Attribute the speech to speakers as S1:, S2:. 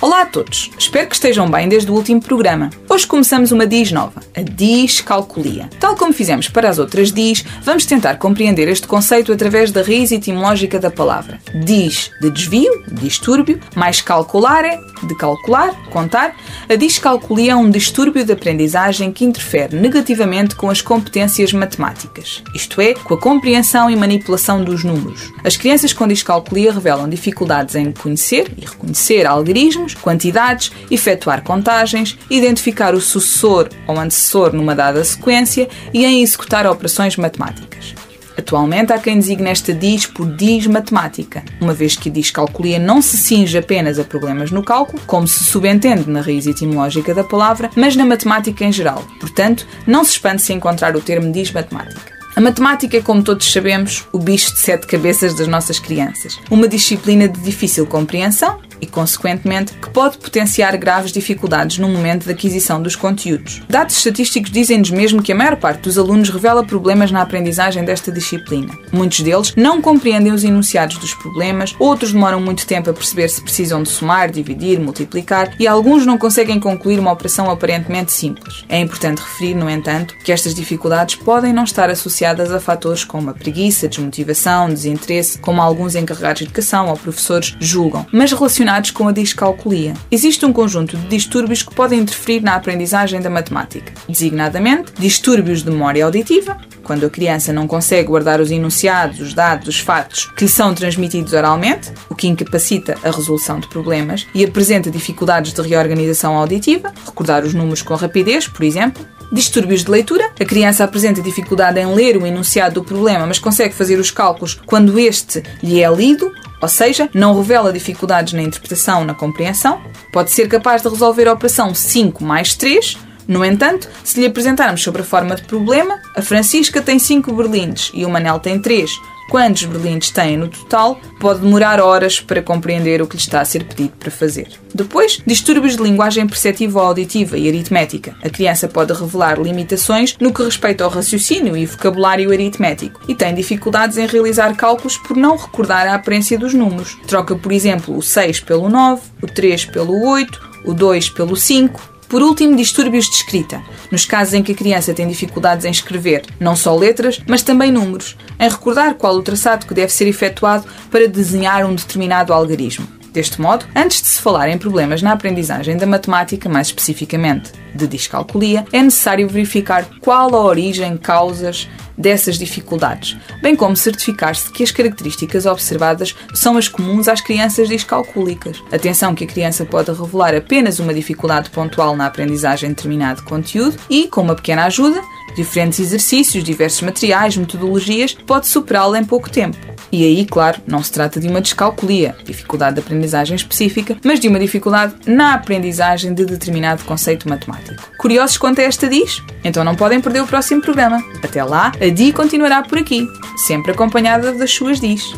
S1: Olá a todos, espero que estejam bem desde o último programa. Hoje começamos uma DIS nova, a discalculia. Tal como fizemos para as outras DIS, vamos tentar compreender este conceito através da raiz etimológica da palavra. Dis, de desvio, distúrbio, mais calculare, de calcular, contar. A discalculia é um distúrbio de aprendizagem que interfere negativamente com as competências matemáticas, isto é, com a compreensão e manipulação dos números. As crianças com discalculia revelam dificuldades em conhecer e reconhecer algarismos, quantidades, efetuar contagens, identificar o sucessor ou antecessor numa dada sequência e em executar operações matemáticas. Atualmente há quem designe esta DIS por DIS matemática, uma vez que a discalculia não se cinge apenas a problemas no cálculo, como se subentende na raiz etimológica da palavra, mas na matemática em geral. Portanto, não se espante se encontrar o termo DIS matemática. A matemática é, como todos sabemos, o bicho de 7 cabeças das nossas crianças. Uma disciplina de difícil compreensão e, consequentemente, que pode potenciar graves dificuldades no momento da aquisição dos conteúdos. Dados estatísticos dizem-nos mesmo que a maior parte dos alunos revela problemas na aprendizagem desta disciplina. Muitos deles não compreendem os enunciados dos problemas, outros demoram muito tempo a perceber se precisam de somar, dividir, multiplicar e alguns não conseguem concluir uma operação aparentemente simples. É importante referir, no entanto, que estas dificuldades podem não estar associadas a fatores como a preguiça, desmotivação, desinteresse, como alguns encarregados de educação ou professores julgam, mas relacionados com a discalculia. Existe um conjunto de distúrbios que podem interferir na aprendizagem da matemática, designadamente distúrbios de memória auditiva, quando a criança não consegue guardar os enunciados, os dados, os fatos que lhe são transmitidos oralmente, o que incapacita a resolução de problemas e apresenta dificuldades de reorganização auditiva, recordar os números com rapidez, por exemplo. Distúrbios de leitura. A criança apresenta dificuldade em ler o enunciado do problema, mas consegue fazer os cálculos quando este lhe é lido, ou seja, não revela dificuldades na interpretação ou na compreensão. Pode ser capaz de resolver a operação 5 mais 3. No entanto, se lhe apresentarmos sobre a forma de problema, a Francisca tem 5 berlindes e o Manel tem 3. Quantos berlindes tem no total, pode demorar horas para compreender o que lhe está a ser pedido para fazer. Depois, distúrbios de linguagem perceptiva ou auditiva e aritmética. A criança pode revelar limitações no que respeita ao raciocínio e vocabulário aritmético e tem dificuldades em realizar cálculos por não recordar a aparência dos números. Troca, por exemplo, o 6 pelo 9, o 3 pelo 8, o 2 pelo 5... Por último, distúrbios de escrita, nos casos em que a criança tem dificuldades em escrever não só letras, mas também números, em recordar qual o traçado que deve ser efetuado para desenhar um determinado algarismo. Deste modo, antes de se falar em problemas na aprendizagem da matemática, mais especificamente de discalculia, é necessário verificar qual a origem, causas dessas dificuldades, bem como certificar-se que as características observadas são as comuns às crianças discalcúlicas. Atenção que a criança pode revelar apenas uma dificuldade pontual na aprendizagem de determinado conteúdo e, com uma pequena ajuda, diferentes exercícios, diversos materiais, metodologias, pode superá-la em pouco tempo. E aí, claro, não se trata de uma discalculia, dificuldade de aprendizagem específica, mas de uma dificuldade na aprendizagem de determinado conceito matemático. Curiosos quanto a esta DIS? Então não podem perder o próximo programa. Até lá, a DI continuará por aqui, sempre acompanhada das suas DIS.